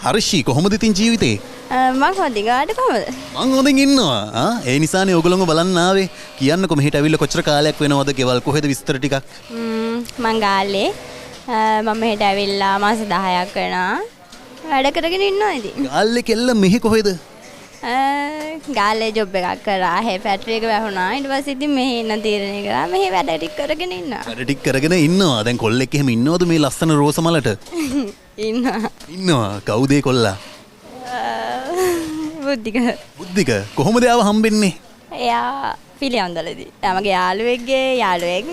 හර්ෂි කොහොමද ඉතින් ජීවිතේ? මං හොඳින් ආවට කොහමද? මං හොඳින් ඉන්නවා. ඒ නිසානේ ඔයගොල්ලෝ බලන්න ආවේ. කියන්නකො මෙහෙට ඇවිල්ලා කොච්චර කාලයක් වෙනවද? ගෙවල් කොහෙද විස්තර ටිකක්? මං ගාල්ලේ මම මෙහෙට ඇවිල්ලා මාස 10ක් වෙනවා. වැඩ කරගෙන ඉන්නවා ඉතින්. ගාල්ලේ කෙල්ල මෙහි කොහෙද? ගාල්ලේ ජොබ් එකක් කරා. හේ ෆැක්ටරි එක වැහුණා. ඊට පස්සේ ඉතින් මෙහෙ ඉන්න තීරණය කරා. මෙහෙ වැඩ ටික කරගෙන ඉන්නවා. වැඩ ටික කරගෙන ඉන්නවා. දැන් කොල්ලෙක් එහෙම ඉන්නවද මේ ලස්සන රෝස මලට? ඉන්නවා. කවුද ඒ කොල්ලා? බුද්ධික. කොහොමද ආව හම්බෙන්නේ? එයා පිළියන්දලදී. මගේ යාළුවෙක්ගේ යාළුවෙක්.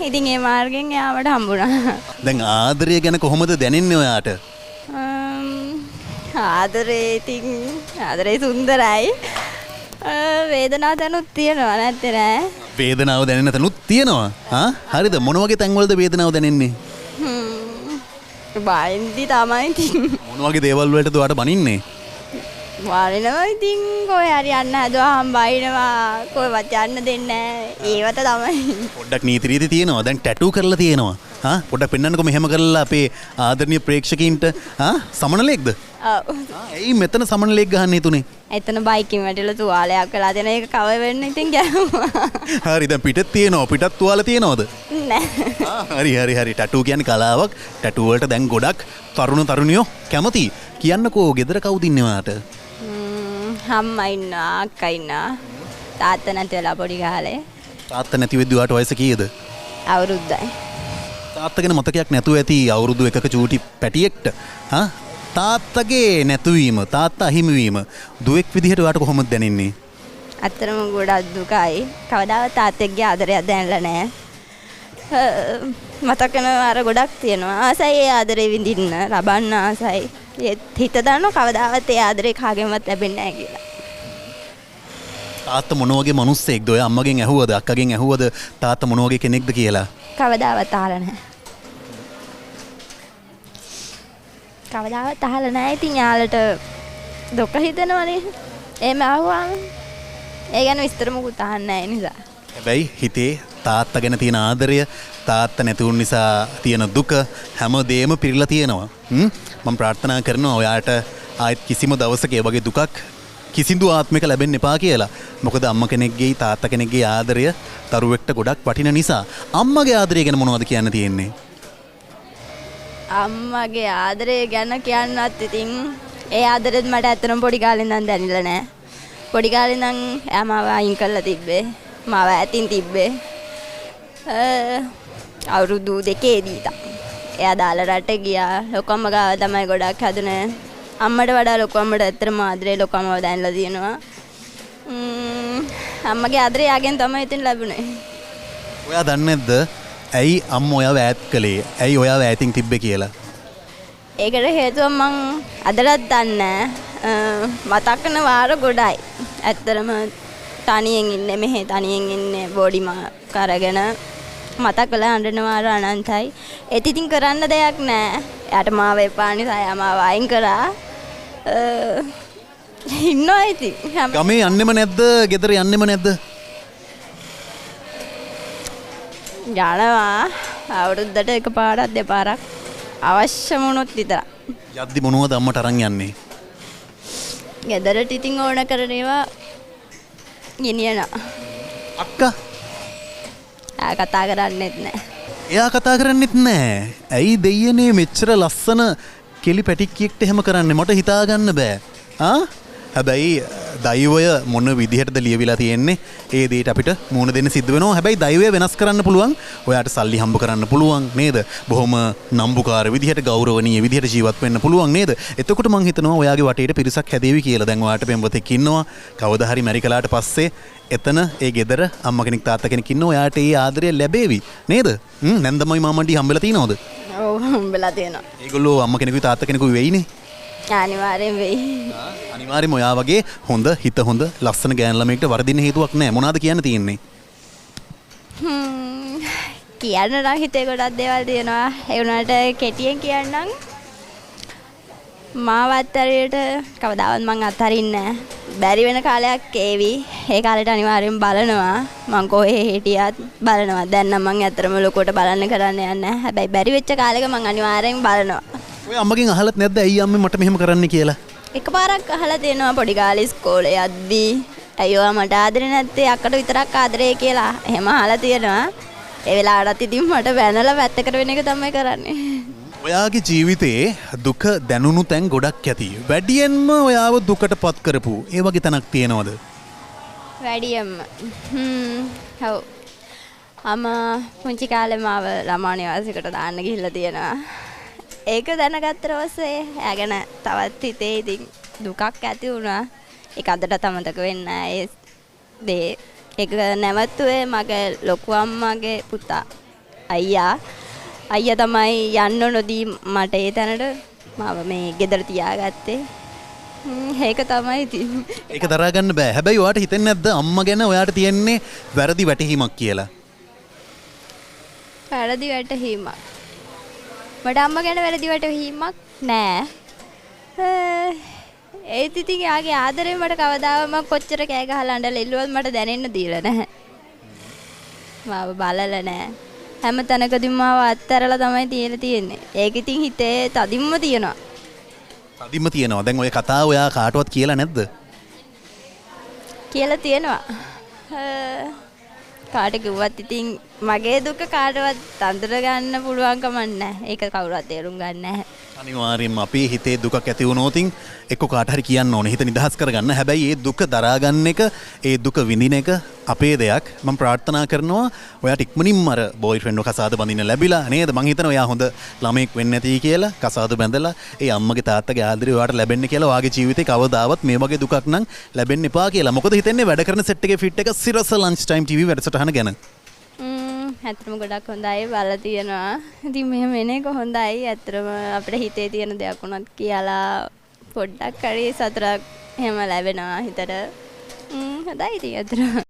ඉතින් ඒ මාර්ගෙන් එයාට හම්බුණා. දැන් ආදරය ගැන කොහොමද දැනෙන්නේ ඔයාට? ආදරේ සුන්දරයි. වේදනාව දැනුත් තියෙනවා නැත්තේ නෑ. වේදනාව දැනෙන තැනුත් තියෙනවා. හරිද? මොන වගේ තැන්වලද වේදනාව දැනෙන්නේ? බයින්දි තමයි ඉතින්. මොන වගේ දේවල් වලටද ඔයාට බනින්නේ? වරිනවා ඉතින් කොහේ හරි යන්න හදුවාම බයිනවා. කොහෙවත් යන්න දෙන්නේ නෑ. ඒවට තමයි. පොඩ්ඩක් නීති රීති තියෙනවා. දැන් ටැටූ කරලා තියෙනවා. පොඩ්ඩක් පෙන්නන්නකො මෙහෙම කරලා අපේ ආදරණීය ප්‍රේක්ෂකයින්ට. සමනලෙක්ද? ඔව්. ඇයි මෙතන සමනලෙක් ගහන්න හිතුනේ? එතන බයිකින් වැටිලා තුවාලයක් කළා දෙන එක කවර් වෙන්න ඉතින් ගැහුවා. හරි දැන් පිටත් තියෙනවා. පිටත් තුවාල තියෙනවද? නෑ. හරි. ටැටූ කියන්නේ කලාවක්. ටැටූ වලට දැන් ගොඩක් තරුණ තරුණියෝ කැමති. කියන්නකෝ ගෙදර කවුද ඉන්නේ ඔයාට? අම්මා ඉන්නවා, අක්කා ඉන්නවා. තාත්තා නැති වෙලා පොඩි කාලේ. තාත්තා නැති වෙද්දි ඔයාට වයස කීයද? අවුරුද්දයි. තාත්තා ගැන මතකයක් නැතුව ඇති අවුරුදු 1ක චූටි පැටියෙක්ට. තාත්තගේ නැතුවීම, තාත්තා අහිමිවීම දුවෙක් විදිහට ඔයාට කොහොමද දැනෙන්නේ? අත්‍තරම ගොඩක් දුකයි. කවදාවත් තාත්තෙක්ගේ ආදරයක් දැනලා නැහැ. මතක වෙන අර ගොඩක් තියෙනවා. ආසයි ඒ ආදරේ විඳින්න, ලබන්න ආසයි. හිත දන්නව කවදාවත් ඒ ආදරේ කාගෙන්වත් ලැබෙන්නේ නැහැ කියලා. තාත්තා මොන වගේ මිනිස්සෙක්ද? ඔය අම්මගෙන් ඇහුවද, අක්කගෙන් ඇහුවද තාත්තා මොන වගේ කෙනෙක්ද කියලා? කවදාවත් අහලා නැහැ. කවදාවත් අහලා නැහැ. ඉතින් යාළට දුක හිතෙනවනේ. එහෙම ආවම ඒ ගැන විස්තර මොකුත් අහන්නේ නැහැ නිසා. හැබැයි හිතේ තාත්තා ගැන තියෙන ආදරය, තාත්තා නැති වුන නිසා තියෙන දුක හැමදේම පිරීලා තියෙනවා. මම ප්‍රාර්ථනා කරනවා ඔයාට ආයෙත් කිසිම දවසක ඒ වගේ දුකක් කිසිදු ආත්මික ලැබෙන්න එපා කියලා. මොකද අම්මා කෙනෙක්ගේ තාත්තා කෙනෙක්ගේ ආදරය දරුවෙක්ට ගොඩක් වටින නිසා. අම්මගේ ආදරය ගැන මොනවද කියන්න තියෙන්නේ? අම්මගේ ආදරය ගැන කියන්නත් ඉතින් ඒ ආදරෙත් මට ඇත්තටම පොඩි කාලේ ඉඳන් දැනෙලා නැහැ. පොඩි කාලේ ඉඳන් එයා මාව අයින් කරලා තිබ්බේ. මාව ඇතින් තිබ්බේ. අවුරුදු 2ේදී ඉඳන්. එයා දාලා රට ගියා. ලොකම්ම ගාව තමයි ගොඩක් හැදුනේ. අම්මට වඩා ලොකු අම්මට ඇත්තටම ආදරේ ලොකු අම්මව දැනලා තියෙනවා. අම්මගේ ආදරේ යාගෙන් තමයි ඉතින් ලැබුණේ. ඔයා දන්නේ නැද්ද? ඇයි අම්ම ඔයාව ඈත් කළේ? ඇයි ඔයාව ඈතින් තිබ්බේ කියලා? ඒකට හේතුව මං අදටත් දන්නේ මතක් කරන වාර ගොඩයි. ඇත්තටම තනියෙන් ඉන්නේ මෙහෙ තනියෙන් ඉන්නේ බෝඩි කරගෙන මතක් වෙලා හඬන වාර අනන්තයි. ඒත් ඉතින් කරන්න දෙයක් නැහැ. එයාට මාව එපා නිසා එයා මාව අයින් කරා. ඉන්නවා ඉතින්. ගමේ යන්නෙම නැද්ද? ගෙදර යන්නෙම නැද්ද? යනවා. අවුරුද්දට එකපාරක් දෙපාරක් අවශ්‍ය වුණොත් විතරක්. යද්දි මොනවද අම්මට අරන් යන්නේ? ගෙදරට ඉතින් ඕන කරන ඒවා ගෙනියනවා. අක්කා? එයා කතා කරන්නෙත් නැහැ. එයා කතා කරන්නෙත් නැහැ. ඇයි දෙයියනේ මෙච්චර ලස්සන කෙලි පැටික්කියෙක්ට එහෙම කරන්නේ? මට හිතා ගන්න බෑ. හැබැයි දෛවය මොන විදිහටද ලියවිලා තියෙන්නේ? ඒ දෙයට අපිට මූණ දෙන්න සිද්ධ වෙනවා. හැබැයි දෛවය වෙනස් කරන්න පුළුවන්. ඔයාට සල්ලි හම්බ කරන්න පුළුවන් නේද? බොහොම නම්බුකාර විදිහට ගෞරවණීය විදිහට ජීවත් වෙන්න පුළුවන් නේද? එතකොට මං හිතනවා ඔයාගේ වටේට පිරිසක් හැදේවි කියලා. දැන් ඔයාට පෙම්වතෙක් ඉන්නවා. කවදා හරි මැරි කලාට පස්සේ එතන ඒ ගෙදර අම්මා කෙනෙක් තාත්තා කෙනෙක් ඉන්නවා. ඔයාට ඒ ආදරය ලැබේවි නේද? නැන්දමයි මාමණ්ඩි හම්බෙලා තියනවද? ඔව් හම්බෙලා තියෙනවා. ඒගොල්ලෝ අම්මා කෙනෙකුයි තාත්තා කෙනෙකුයි වෙයිනේ. අනිවාර්යෙන් වෙයි. අනිවාර්යෙන්ම ඔයා වගේ හොඳ හිත හොඳ ලස්සන ගෑන ළමයෙක්ට වරදින්න හේතුවක් නැහැ. මොනවද කියන්න තියෙන්නේ? කියන්න නම් හිතේ ගොඩක් දේවල් තියෙනවා. ඒ වුණාට කෙටියෙන් කියන්නම් මාව අත්හැරියට කවදාවත් මං අත්හරින්නේ නැහැ. බැරි වෙන කාලයක් ඒවි. ඒ කාලේට අනිවාර්යෙන් බලනවා. මං කොහේ හිටියත් බලනවා. දැන් නම් මං ඇත්තටම ලොකුවට බලන්න කරන්න යන්නේ නැහැ. හැබැයි බැරි වෙච්ච කාලෙක මං අනිවාර්යෙන් බලනවා. ඔය අම්මගෙන් අහලත් නැද්ද ඇයි අම්මේ මට මෙහෙම කරන්න කියලා? එකපාරක් අහලා තියෙනවා පොඩි කාලේ ඉස්කෝලේ යද්දී අයියෝ මට ආදරේ නැත්තේ අක්කට විතරක් ආදරේ කියලා. එහෙම අහලා තියෙනවා. ඒ වෙලාවටත් ඉතින් මට බැනලා වැත්තකට වෙන එක තමයි කරන්නේ. ඔයාගේ ජීවිතේ දුක දැනුණු තැන් ගොඩක් ඇති. වැඩියෙන්ම ඔයාව දුකට පත් කරපු ඒ වගේ තැනක් තියෙනවද? වැඩියෙන්ම ඔව්. පුංචි කාලේ මාව ළමා නිවාසයකට දාන්න ගිහිල්ලා තියෙනවා. ඒක දැනගත්තට පස්සේ එයා ගැන තවත් හිතේ ඉතින් දුකක් ඇති වුණා. ඒක අදටත් අමතක වෙන්නේ නැහැ. ඒ දේ ඒක නැවතුනේ මගේ ලොකු අම්මාගේ පුතා අයියා තමයි යන්න නොදී මට ඒ තැනට මාව මේ ගෙදර තියාගත්තේ. ඒක තමයි ඉතින්. ඒක දරා ගන්න බෑ. හැබැයි ඔයාට හිතෙන්නේ නැද්ද අම්මා ගැන ඔයාට තියෙන්නේ වැරදි වැටහීමක් කියලා? වැරදි වැටහීමක්. මට අම්මා ගැන වැරදි වැටහීමක් නෑ. ඒත් ඉතින් යාගේ ආදරේ මට කවදාම කොච්චර කෑ ගහලා අඬලා ඉල්ලුවත් මට දැනෙන්න දීලා නැහැ. මාව බලලා නැහැ. හැම තැනකදීම මාව අත්හැරලා තමයි තියලා තියෙන්නේ. ඒක ඉතින් හිතේ තදින්ම තියෙනවා. තදින්ම තියෙනවා. දැන් ඔය කතාව ඔයා කාටවත් කියලා නැද්ද? කියලා තියෙනවා. කාට කිව්වත් ඉතින් මගේ දුක කාටවත් අඳුර ගන්න පුළුවන් කමක් නැහැ. ඒක කවුරුවත් තේරුම් ගන්න නැහැ. අනිවාර්යෙන්ම අපේ හිතේ දුකක් ඇති වුණොතින් එක්ක කාට හරි කියන්න ඕනේ. හිත නිදහස් කරගන්න. හැබැයි ඒ දුක දරා ගන්න එක, ඒ දුක විඳින එක අපේ දෙයක්. මම ප්‍රාර්ථනා කරනවා ඔයාට ඉක්මනින්ම අර බෝයිෆ්‍රෙන්ඩ්ව කසාද බඳින්න ලැබිලා නේද? මං හිතනවා ඔයා හොඳ ළමෙක් වෙන්න ඇති කියලා කසාද බැඳලා ඒ අම්මගේ තාත්තගේ ආදරේ ඔයාට ලැබෙන්න කියලා. ඔයාගේ ජීවිතේ කවදාවත් මේ වගේ දුකක් නම් ලැබෙන්න එපා කියලා. මොකද හිතන්නේ වැඩ කරන සෙට් එකේ ෆිට් එක සිරස ලන්ච් ටයිම් ටීවී වැඩසටහන ගැන. ඇත්තටම ගොඩක් හොඳයි බලලා තියෙනවා. ඉතින් මෙහෙම එන එක හොඳයි. ඇත්තටම අපිට හිතේ තියෙන දෙයක් උනත් කියලා පොඩ්ඩක් හරි සතුටක් එහෙම ලැබෙනවා හිතට. හොඳයි ඉතින් ඇත්තටම.